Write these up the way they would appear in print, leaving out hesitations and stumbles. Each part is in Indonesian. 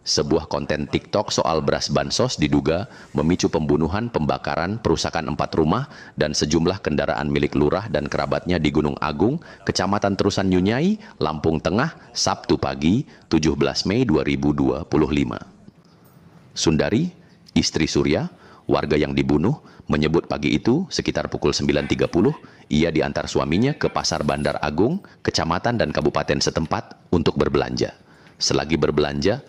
Sebuah konten TikTok soal beras bansos diduga memicu pembunuhan, pembakaran, perusakan 4 rumah, dan sejumlah kendaraan milik lurah dan kerabatnya di Gunung Agung, Kecamatan Terusan Nyunyai, Lampung Tengah, Sabtu pagi, 17 Mei 2025. Sundari, istri Surya, warga yang dibunuh, menyebut pagi itu sekitar pukul 9.30, ia diantar suaminya ke Pasar Bandar Agung, kecamatan dan kabupaten setempat untuk berbelanja. Selagi berbelanja,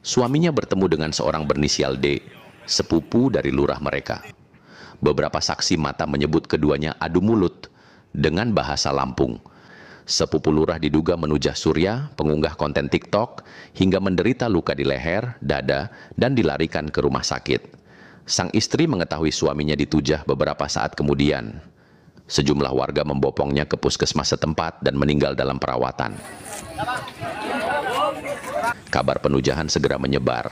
suaminya bertemu dengan seorang berinisial D, sepupu dari lurah mereka. Beberapa saksi mata menyebut keduanya adu mulut dengan bahasa Lampung. Sepupu lurah diduga menujah Surya, pengunggah konten TikTok, hingga menderita luka di leher, dada, dan dilarikan ke rumah sakit. Sang istri mengetahui suaminya ditujah beberapa saat kemudian. Sejumlah warga membopongnya ke puskesmas setempat dan meninggal dalam perawatan. Kabar penujahan segera menyebar.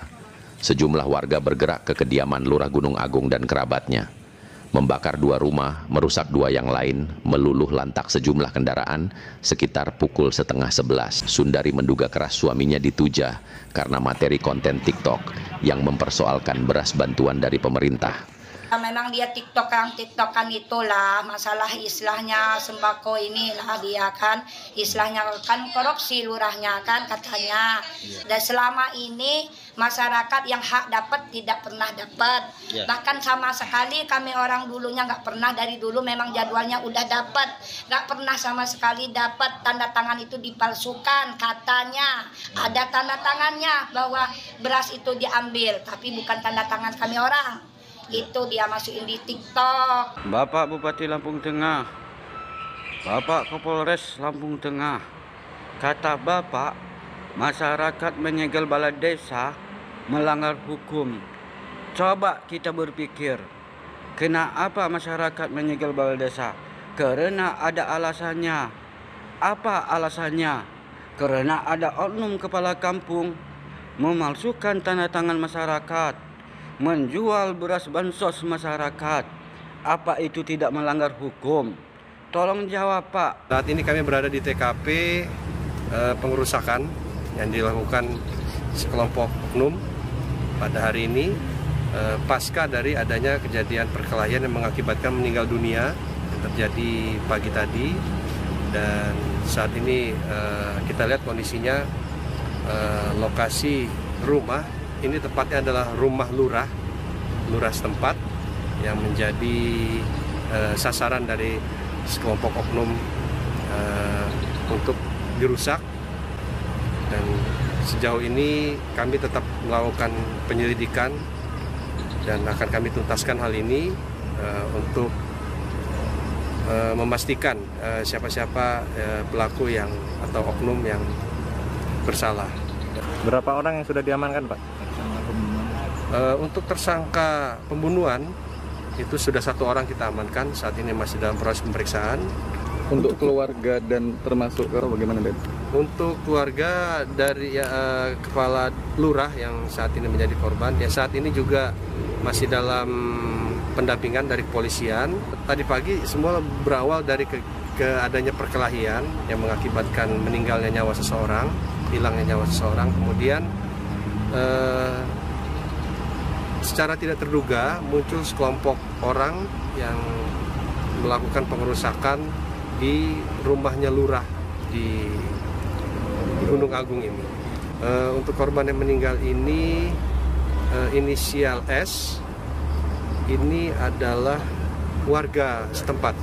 Sejumlah warga bergerak ke kediaman Lurah Gunung Agung dan kerabatnya. Membakar 2 rumah, merusak 2 yang lain, meluluh lantak sejumlah kendaraan sekitar pukul 10:30. Sundari menduga keras suaminya ditujah karena materi konten TikTok yang mempersoalkan beras bantuan dari pemerintah. Memang dia tiktokan itulah masalah istilahnya sembako inilah dia kan istilahnya kan korupsi lurahnya kan katanya. Dan selama ini masyarakat yang hak dapat tidak pernah dapat. Bahkan sama sekali kami orang dulunya nggak pernah, dari dulu memang jadwalnya udah dapat, nggak pernah sama sekali dapat. Tanda tangan itu dipalsukan katanya, ada tanda tangannya bahwa beras itu diambil, tapi bukan tanda tangan kami orang. Itu dia masukin di TikTok. Bapak Bupati Lampung Tengah, Bapak Kapolres Lampung Tengah, kata Bapak, masyarakat menyegel balai desa melanggar hukum. Coba kita berpikir, kenapa masyarakat menyegel balai desa? Karena ada alasannya. Apa alasannya? Karena ada oknum kepala kampung memalsukan tanda tangan masyarakat, menjual beras bansos masyarakat. Apa itu tidak melanggar hukum? Tolong jawab, Pak. Saat ini kami berada di TKP pengerusakan yang dilakukan sekelompok oknum pada hari ini pasca dari adanya kejadian perkelahian yang mengakibatkan meninggal dunia yang terjadi pagi tadi. Dan saat ini kita lihat kondisinya lokasi rumah ini tepatnya adalah rumah lurah setempat yang menjadi sasaran dari sekelompok oknum untuk dirusak. Dan sejauh ini kami tetap melakukan penyelidikan dan akan kami tuntaskan hal ini untuk memastikan siapa-siapa pelaku yang atau oknum yang bersalah. Berapa orang yang sudah diamankan, Pak? Untuk tersangka pembunuhan itu sudah 1 orang kita amankan, saat ini masih dalam proses pemeriksaan. Untuk keluarga dan termasuk bagaimana, Den? Untuk keluarga dari kepala lurah yang saat ini menjadi korban, ya saat ini juga masih dalam pendampingan dari kepolisian. Tadi pagi semua berawal dari adanya perkelahian yang mengakibatkan meninggalnya nyawa seseorang, hilangnya nyawa seseorang. Kemudian secara tidak terduga muncul sekelompok orang yang melakukan pengerusakan di rumahnya lurah di Gunung Agung ini. Untuk korban yang meninggal ini inisial S, ini adalah warga setempat.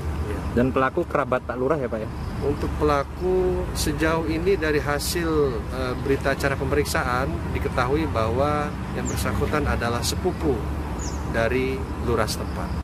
Dan pelaku kerabat Pak Lurah ya, Pak ya? Untuk pelaku sejauh ini dari hasil berita acara pemeriksaan diketahui bahwa yang bersangkutan adalah sepupu dari lurah setempat.